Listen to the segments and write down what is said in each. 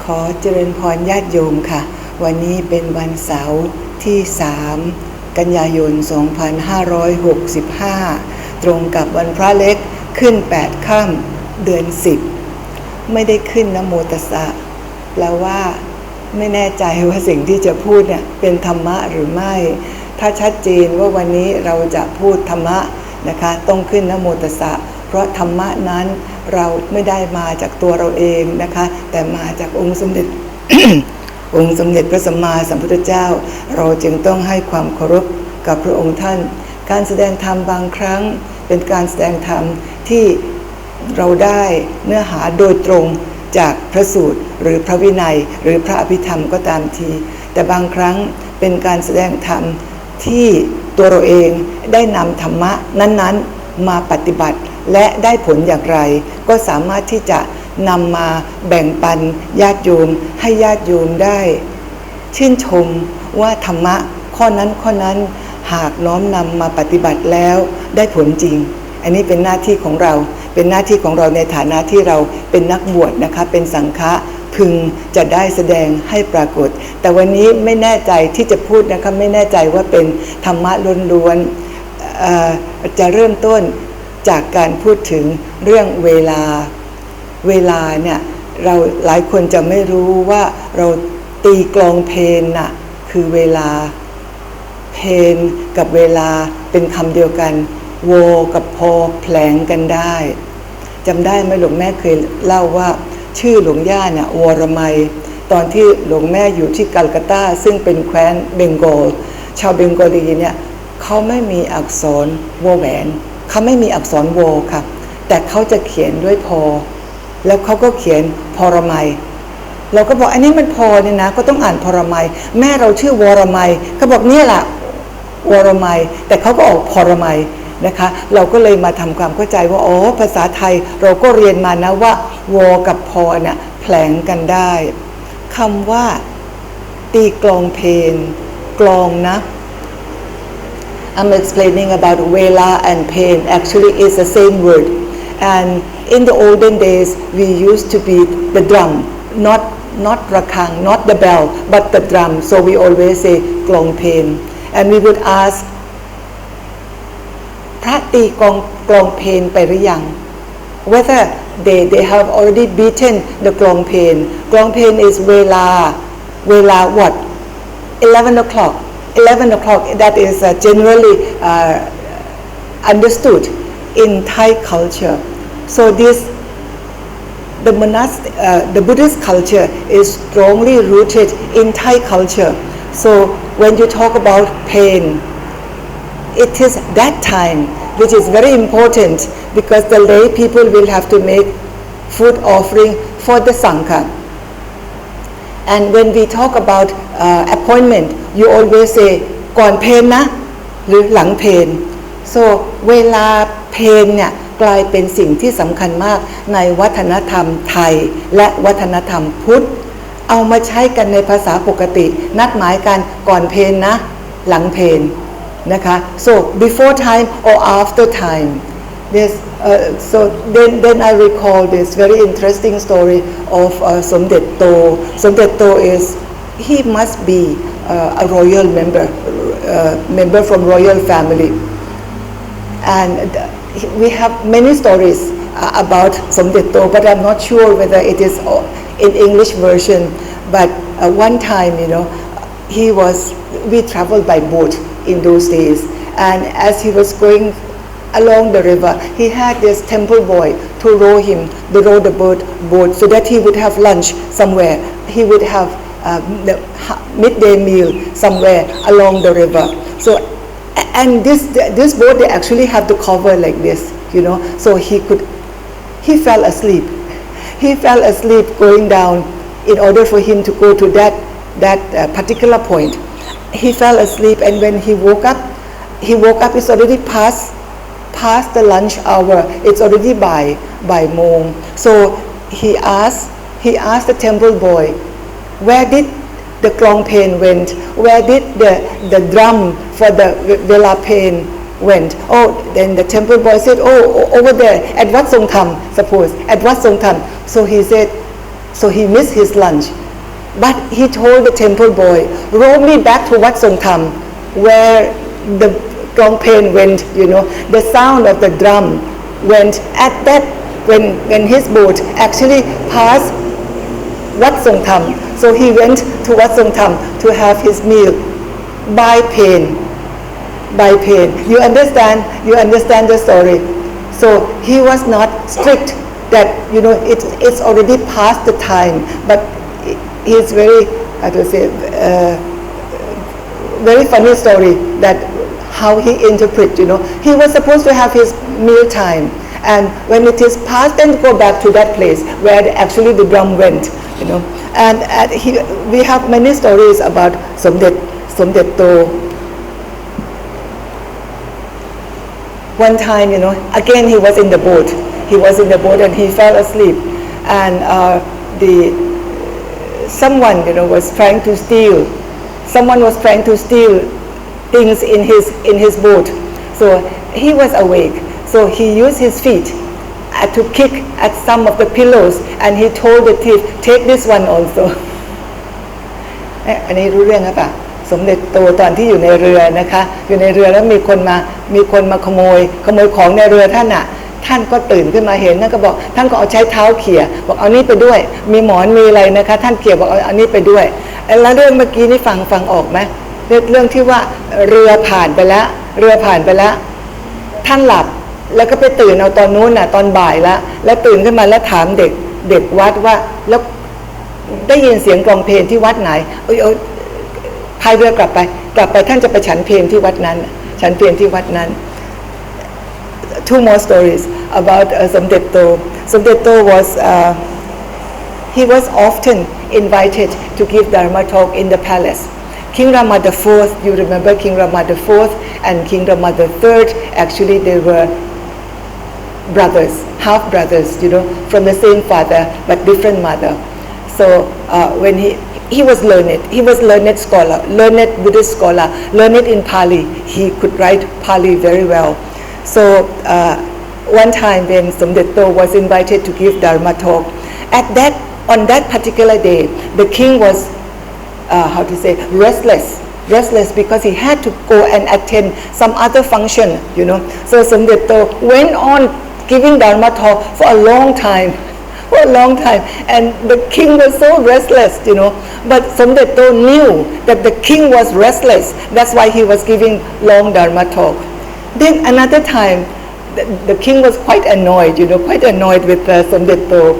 ขอเจริญพรญาติโยมค่ะวันนี้เป็นวันเสาร์ที่3กันยายน2565ตรงกับวันพระเล็กขึ้น8ค่ำเดือน10ไม่ได้ขึ้นนะโมตัสสะแปลว่าไม่แน่ใจว่าสิ่งที่จะพูดเนี่ยเป็นธรรมะหรือไม่ถ้าชัดเจนว่าวันนี้เราจะพูดธรรมะนะคะต้องขึ้นนะโมตัสสะเพราะธรรมะนั้นเราไม่ได้มาจากตัวเราเองนะคะแต่มาจากองค์สมเด็จ องค์สมเด็จพระสัมมาสัมพุทธเจ้าเราจึงต้องให้ความเคารพกับพระองค์ท่านการแสดงธรรมบางครั้งเป็นการแสดงธรรมที่เราได้เนื้อหาโดยตรงจากพระสูตรหรือพระวินัยหรือพระอภิธรรมก็ตามทีแต่บางครั้งเป็นการแสดงธรรมที่ตัวเราเองได้นำธรรมะนั้นๆมาปฏิบัติและได้ผลอย่างไรก็สามารถที่จะนำมาแบ่งปันญาติโยมให้ญาติโยมได้ชื่นชมว่าธรรมะข้อนั้นหากน้อมนำมาปฏิบัติแล้วได้ผลจริงอันนี้เป็นหน้าที่ของเราเป็นหน้าที่ของเราในฐานะที่เราเป็นนักบวชนะคะเป็นสังฆะพึงจะได้แสดงให้ปรากฏแต่วันนี้ไม่แน่ใจที่จะพูดนะคะไม่แน่ใจว่าเป็นธรรมะล้วนๆจะเริ่มต้นจากการพูดถึงเรื่องเวลาเนี่ยเราหลายคนจะไม่รู้ว่าเราตีกลองเพลงน่ะคือเวลาเพลงกับเวลาเป็นคำเดียวกันโวกับพอแผลงกันได้จำได้ไหมหลวงแม่เคยเล่าว่าชื่อหลวงย่าเนี่ยวรมัยตอนที่หลวงแม่อยู่ที่กัลกัตตาซึ่งเป็นแคว้นเบงกอลชาวเบงกอลีเนี่ยเขาไม่มีอักษรวอแหวนเขาไม่มีอักษรโวค่ะแต่เขาจะเขียนด้วยพอแล้วเขาก็เขียนพรมัยเราก็บอกอันนี้มันพอเนี่ยนะก็ต้องอ่านพรมัยแม่เราชื่อวรมัยเขาบอกเนี่ยแหละวรมัยแต่เขาก็ออกพรมัยนะคะเราก็เลยมาทำความเข้าใจว่าอ๋อภาษาไทยเราก็เรียนมานะว่าวอกับพอเนี่ยแผลงกันได้คำว่าตีกลองเพลงกลองนะ I'm explaining about vela and pain actually is the same word and in the olden days we used to beat the drum not rakang not the bell but the drum so we always say กลองเพลง and we would ask พระตีกลองเพลงไปหรือยัง whether they have already beaten the กลองเพลงกลองเพลง is เวลา what 11 o'clock that is generally understood in Thai culture so the Buddhist culture is strongly rooted in Thai culture so when you talk about pain it is that time which is very important because the lay people will have to make food offering for the Sangha and when we talk about appointment you always say ก่อนเพลนะหรือหลังเพล so เวลาเพลเนี่ยกลายเป็นสิ่งที่สำคัญมากในวัฒนธรรมไทยและวัฒนธรรมพุทธเอามาใช้กันในภาษาปกตินัดหมายกันก่อนเพลนะหลังเพลนะคะ so before time or after time this so then I recall this very interesting story of Somdej Ton Somdej Ton is he must be a royal member from royal family and we have many stories about Somdej Ton but I'm not sure whether it is in English version but one time we traveled by boat in those days and as he was going along the river he had this temple boy to row the boat so that he would have lunch somewhere he would have the midday meal somewhere along the river so and this boat they actually have the cover like this so he fell asleep going down in order for him to go to that particular point he fell asleep and when he woke up it's already past the lunch hour it's already by mong so he asked the temple boy where did the กลองเพล went where did the drum for the vela pain went then the temple boy said over there at Wat Song Tham suppose at Wat Song Tham so he said So he missed his lunch. But he told the temple boy, roll me back to Wat Song Tham, where the gong pain went, the sound of the drum went at that, when his boat actually passed Wat Song Tham. So he went to Wat Song Tham to have his meal by pain. You understand the story. So he was not strict that, it's already past the time, but he's very, very funny story that how he interpret, He was supposed to have his meal time, and when it is past, then go back to that place where actually the drum went, And we have many stories about Somdej Ton. One time, again he was in the boat. And he fell asleep, and someone, was trying to steal. Someone was trying to steal things in his boat. So he was awake. So he used his feet to kick at some of the pillows, and he told the thief, take this one also. อันนี้รู้เรื่องครับป่ะสมเด็จโตตอนที่อยู่ในเรือนะคะอยู่ในเรือแล้วมีคนมาขโมยของในเรือท่านอ่ะท่านก็ตื่นขึ้นมาเห็นท่านก็บอกท่านก็เอาใช้เท้าเขี่ยบอกเอานี่ไปด้วยมีหมอนมีอะไรนะคะท่านเขี่ยบอกเอานี่ไปด้วยแล้วเรื่องเมื่อกี้นี่ฟังออกไหมเรื่องที่ว่าเรือผ่านไปแล้วท่านหลับแล้วก็ไปตื่นเอาตอนนู้นน่ะตอนบ่ายแล้วตื่นขึ้นมาแล้วถามเด็กวัดว่าแล้วได้ยินเสียงกลองเพลงที่วัดไหนพายเรือกลับไปท่านจะไปฉันเพลงที่วัดนั้น Two more stories about Somdej Ton. Somdej Ton he was often invited to give Dharma talk in the palace. King Rama IV, you remember King Rama IV and King Rama III, actually they were brothers, half brothers, from the same father but different mother. So when he was learned scholar, learned Buddhist scholar, learned in Pali. He could write Pali very well. So one time when Somdej Ton was invited to give Dharma talk, on that particular day, the king was restless because he had to go and attend some other function, So Somdej Ton went on giving Dharma talk for a long time, and the king was so restless, But Somdej Ton knew that the king was restless. That's why he was giving long Dharma talk. Then another time, the king was quite annoyed, with Somdej Ton.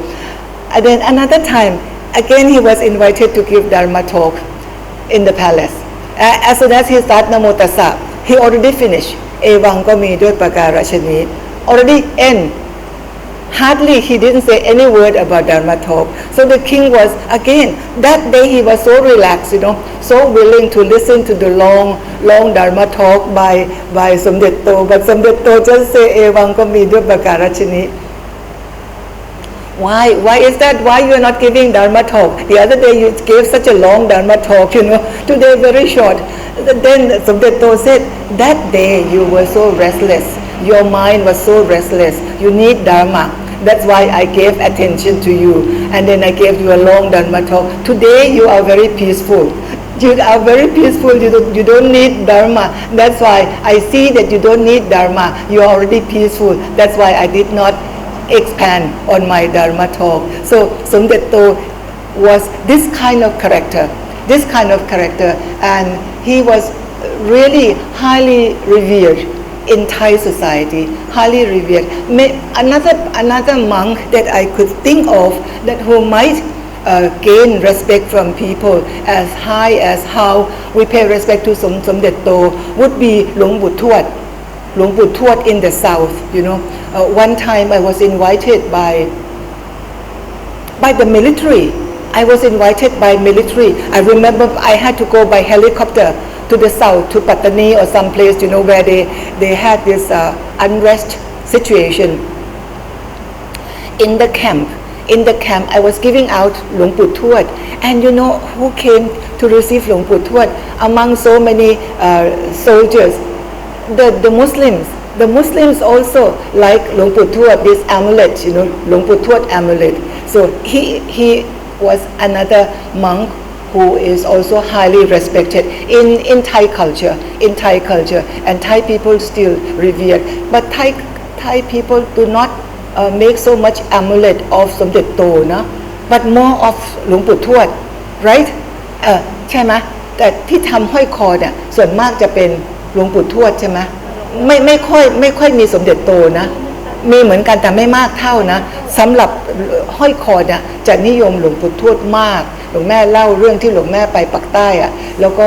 And then another time, again he was invited to give Dharma talk in the palace. As soon as he started Namo Tassa, he already finished. Evang ko mi doi pakara chani. Already end. Hardly he didn't say any word about Dharma talk. So the king was, again, that day he was so relaxed, so willing to listen to the long Dharma talk by Somdej Ton. But Somdej Ton just say, Evang ko mi doi pakara chani. Why is that? Why you are not giving Dharma talk? The other day you gave such a long Dharma talk, Today very short. Then Somdej Ton said, that day you were so restless. Your mind was so restless. You need Dharma. That's why I gave attention to you. And then I gave you a long Dharma talk. Today you are very peaceful. You are very peaceful. You don't need Dharma. That's why I see that you don't need Dharma. You are already peaceful. That's why I did not expand on my Dharma talk. So Somdej Ton was this kind of character, and he was really highly revered in Thai society, highly revered. Another monk that I could think of that who might gain respect from people as high as how we pay respect to Somdej Ton would be Hluang Pu Thuot in the south. One time I was invited by the military. I remember I had to go by helicopter to the south, to Pattani or some place, where they had this unrest situation. In the camp, I was giving out Hluang Pu Thuot, and who came to receive Hluang Pu Thuot among so many soldiers? The Muslims. The Muslims also like Hluang Pu Thuot, this amulet, Hluang Pu Thuot amulet. So he was another monk who is also highly respected in Thai culture, and Thai people still revere. But Thai people do not make so much amulet of Somdej Ton, but more of หลวงปู่ทวด right ใช่ไหมแต่ที่ทำห้อยคอเนี่ยส่วนมากจะเป็นหลวงปู่ทวดใช่ไหมไม่ค่อยมีสมเด็จโตนะมีเหมือนกันแต่ไม่มากเท่านะสำหรับห้อยคอเนี่ยจะนิยมหลวงปู่ทวดมากหลวงแม่เล่าเรื่องที่หลวงแม่ไปปักใต้อะแล้วก็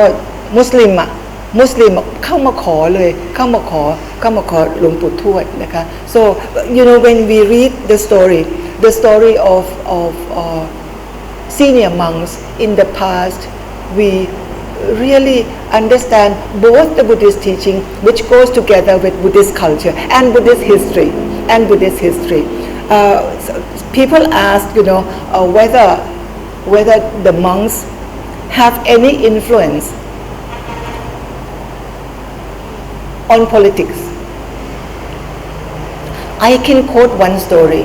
มุสลิมเข้ามาขอเลยเข้ามาขอหลวงปู่ทวดนะคะ so when we read the story of senior monks in the past, we really understand both the Buddhist teaching, which goes together with Buddhist culture and Buddhist history. People ask, whether the monks have any influence on politics. I can quote one story.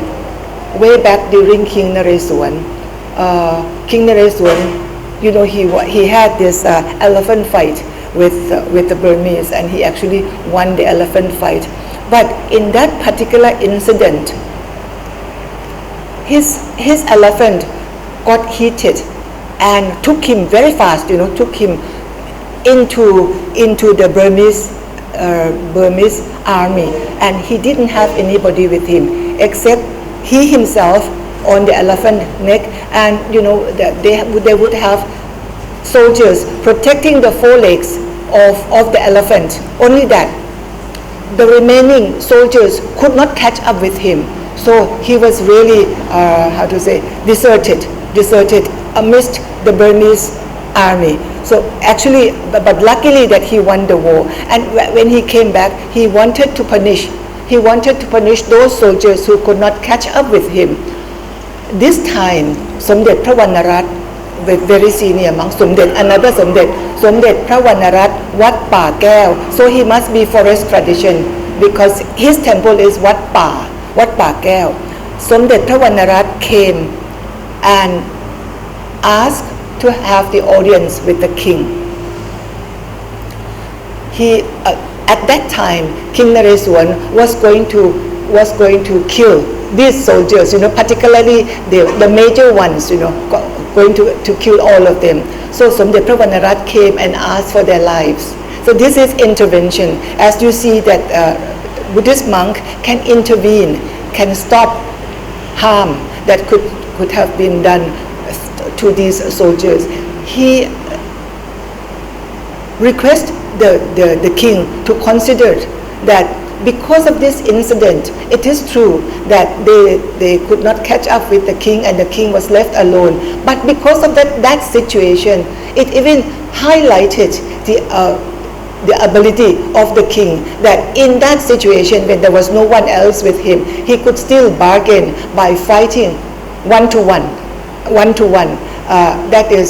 Way back during King Naresuan, he had this elephant fight with the Burmese, and he actually won the elephant fight. But in that particular incident, his elephant got heated and took him very fast. Took him into the Burmese army, and he didn't have anybody with him except he himself on the elephant neck, and they would have soldiers protecting the forelegs of the elephant. Only that the remaining soldiers could not catch up with him, so he was really deserted amidst the Burmese army. So actually, but luckily that he won the war, and when he came back, he wanted to punish those soldiers who could not catch up with him. This time, Somdej พระวรรณรัตน์ with very senior monk, another Somdej พระวรรณรัตน์ วัดป่าแก้ว so he must be forest tradition because his temple is วัดป่าแก้ว Somdej พระวรรณรัตน์ came and asked to have the audience with the king. At that time, King Naresuan was going to kill these soldiers, particularly the major ones, going to kill all of them. So Somdej พระวรรณรัตน์ came and asked for their lives. So this is intervention. As you see that Buddhist monk can intervene, can stop harm that could have been done to these soldiers. He requests the king to consider that because of this incident, it is true that they could not catch up with the king and the king was left alone. But because of that situation, it even highlighted the ability of the king that in that situation when there was no one else with him, he could still bargain by fighting one to one. That is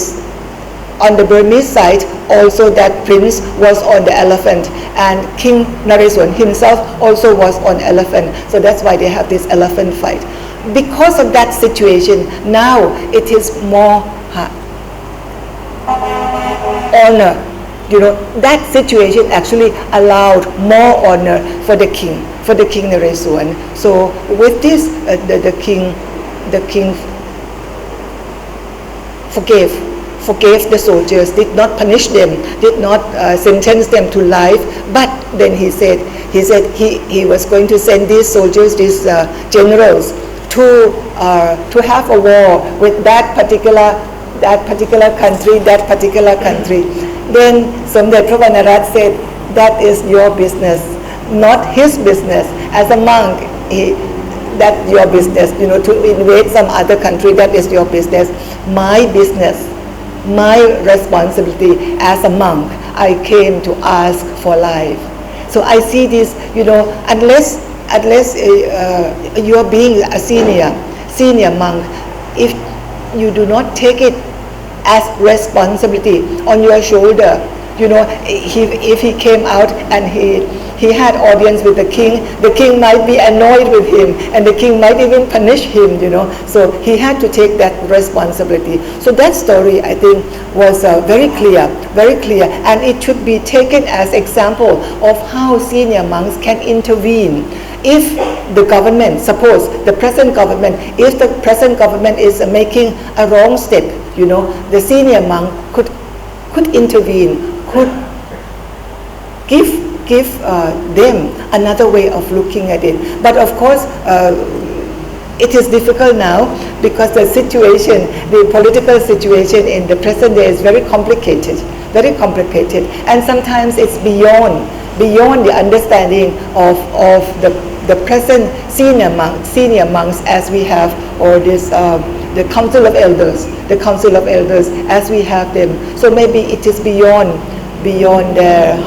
on the Burmese side, also that prince was on the elephant, and King Naresuan himself also was on elephant. So that's why they have this elephant fight. Because of that situation, now it is more honor. That situation actually allowed more honor for the king Naresuan. So with this, the king forgave the soldiers, did not punish them, did not sentence them to life, but then he said he was going to send these soldiers, these generals, to have a war with that particular country. Then Somdej พระวรรณรัตน์ said, that is your business, not his business. As a monk, that's your business, to invade some other country, that is your business. My business, my responsibility as a monk, I came to ask for life. So I see this, unless you are being a senior monk, if you do not take it as responsibility on your shoulder, if he came out and he had audience with the king might be annoyed with him, and the king might even punish him, So he had to take that responsibility. So that story, I think, was very clear, and it should be taken as example of how senior monks can intervene. If the government, suppose the present government, if the present government is making a wrong step, the senior monk could intervene, could give them another way of looking at it. But of course, it is difficult now because the political situation in the present day is very complicated, and sometimes it's beyond the understanding of the present senior monks as we have, or this the council of elders as we have them. So maybe it is beyond their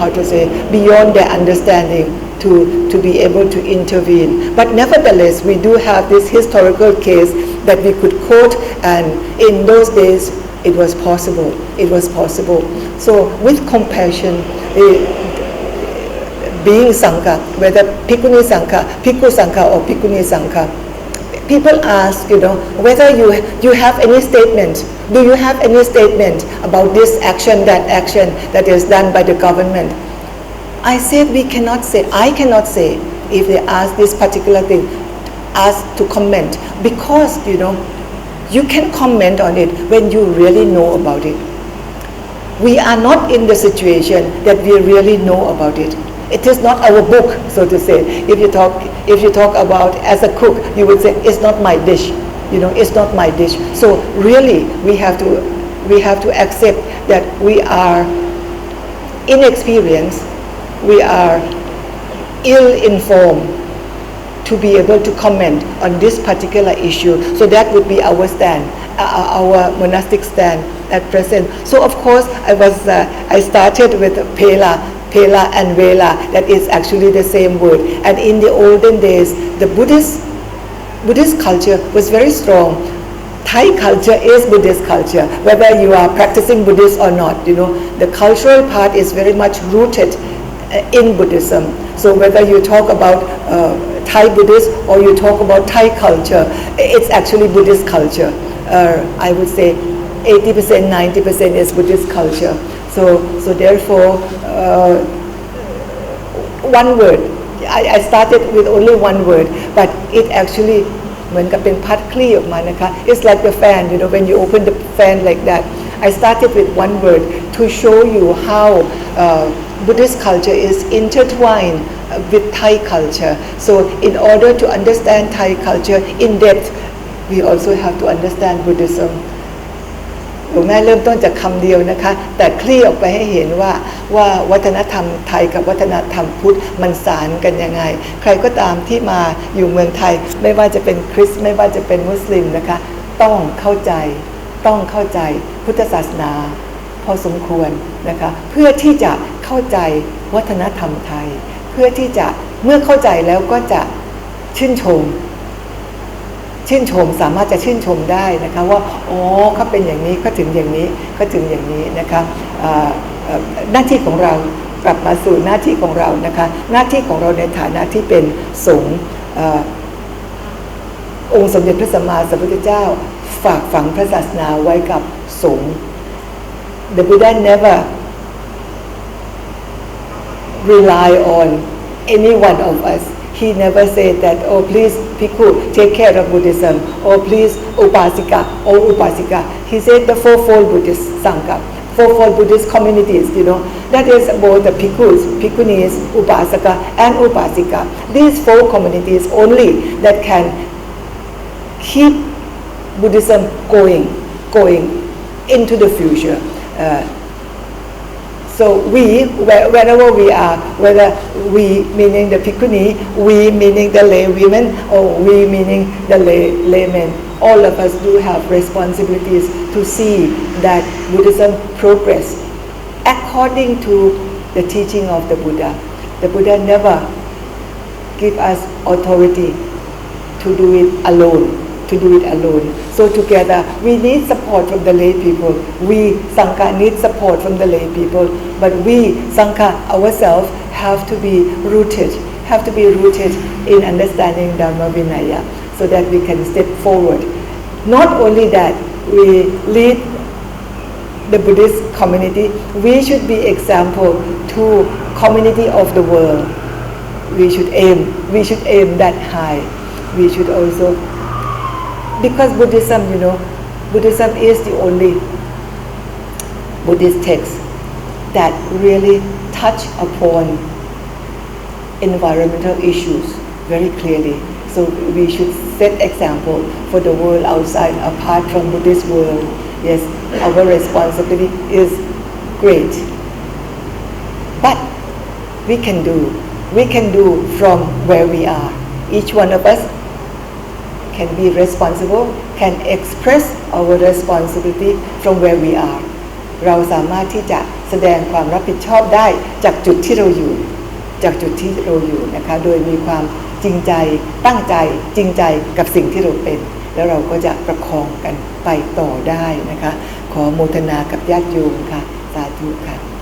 beyond their understanding to be able to intervene. But nevertheless, we do have this historical case that we could quote, and in those days it was possible. So with compassion, being Sangha, whether Bhikkhuni Sangha, Bhikkhu Sangha or Bhikkhuni Sangha, people ask, whether you have any statement. Do you have any statement about this action, that action that is done by the government? I said I cannot say if they ask this particular thing, ask to comment, because you can comment on it when you really know about it. We are not in the situation that we really know about it. It is not our book, so to say. If you talk about as a cook, you would say it's not my dish. It's not my dish. So really, we have to accept that we are inexperienced, we are ill-informed to be able to comment on this particular issue. So that would be our stand, our monastic stand at present. So of course, I started with Pela and Vela, that is actually the same word. And in the olden days, the Buddhist culture was very strong. Thai culture is Buddhist culture, whether you are practicing Buddhist or not. The cultural part is very much rooted in Buddhism. So whether you talk about Thai Buddhist or you talk about Thai culture, it's actually Buddhist culture. I would say 80%, 90% is Buddhist culture. So therefore, one word. I started with only one word, but it actually เหมือนกับเป็นพัดคลี่ออกมานะคะ It's like the fan, when you open the fan like that. I started with one word to show you how Buddhist culture is intertwined with Thai culture. So in order to understand Thai culture in depth, we also have to understand Buddhism. หลวงแม่เริ่มต้นจากคำเดียวนะคะแต่คลี่ออกไปให้เห็นว่าวัฒนธรรมไทยกับวัฒนธรรมพุทธมันสานกันยังไงใครก็ตามที่มาอยู่เมืองไทยไม่ว่าจะเป็นคริสต์ไม่ว่าจะเป็นมุสลิมนะคะต้องเข้าใจพุทธศาสนาพอสมควรนะคะเพื่อที่จะเข้าใจวัฒนธรรมไทยเพื่อที่จะเมื่อเข้าใจแล้วก็จะชื่นชมสามารถจะชื่นชมได้นะคะว่าอ๋อเขาเป็นอย่างนี้เขาถึงอย่างนี้นะคะหน้าที่ของเรากลับมาสู่หน้าที่ของเรานะคะหน้าที่ของเราในฐานะที่เป็นสงฆ์องค์สมเด็จพระสัมมาสัมพุทธเจ้าฝากฝังพระศาสนาไว้กับสงฆ์ The Buddha never rely on any one of us.He never said that, oh please Bhikkhu, take care of Buddhism, or please Upasika or Upasika. He said the fourfold Buddhist Sangha, fourfold Buddhist communities, that is both the Bhikkhus, Bhikkhunis, Upasaka and Upasika. These four communities only that can keep Buddhism going into the future. So we, wherever we are, whether we meaning the Bhikkhuni, we meaning the lay women, or we meaning the laymen, all of us do have responsibilities to see that Buddhism progress according to the teaching of the Buddha. The Buddha never give us authority to do it alone. to do it alone. So together, we need support from the lay people. We, Sangha, need support from the lay people. But we, Sangha, ourselves, have to be rooted in understanding Dharma Vinaya so that we can step forward. Not only that, we lead the Buddhist community, we should be example to community of the world. We should aim that high. We should also, because Buddhism, Buddhism is the only Buddhist text that really touch upon environmental issues very clearly. So we should set example for the world outside, apart from Buddhist world. Yes, our responsibility is great. But we can do from where we are. Each one of us can be responsible, can express our responsibility from where we are. เราสามารถที่จะแสดงความรับผิดชอบได้จากจุดที่เราอยู่นะคะโดยมีความจริงใจตั้งใจจริงใจกับสิ่งที่เราเป็นแล้วเราก็จะประคองกันไปต่อได้นะคะขอโมทนากับญาติโยมค่ะสาธุค่ะ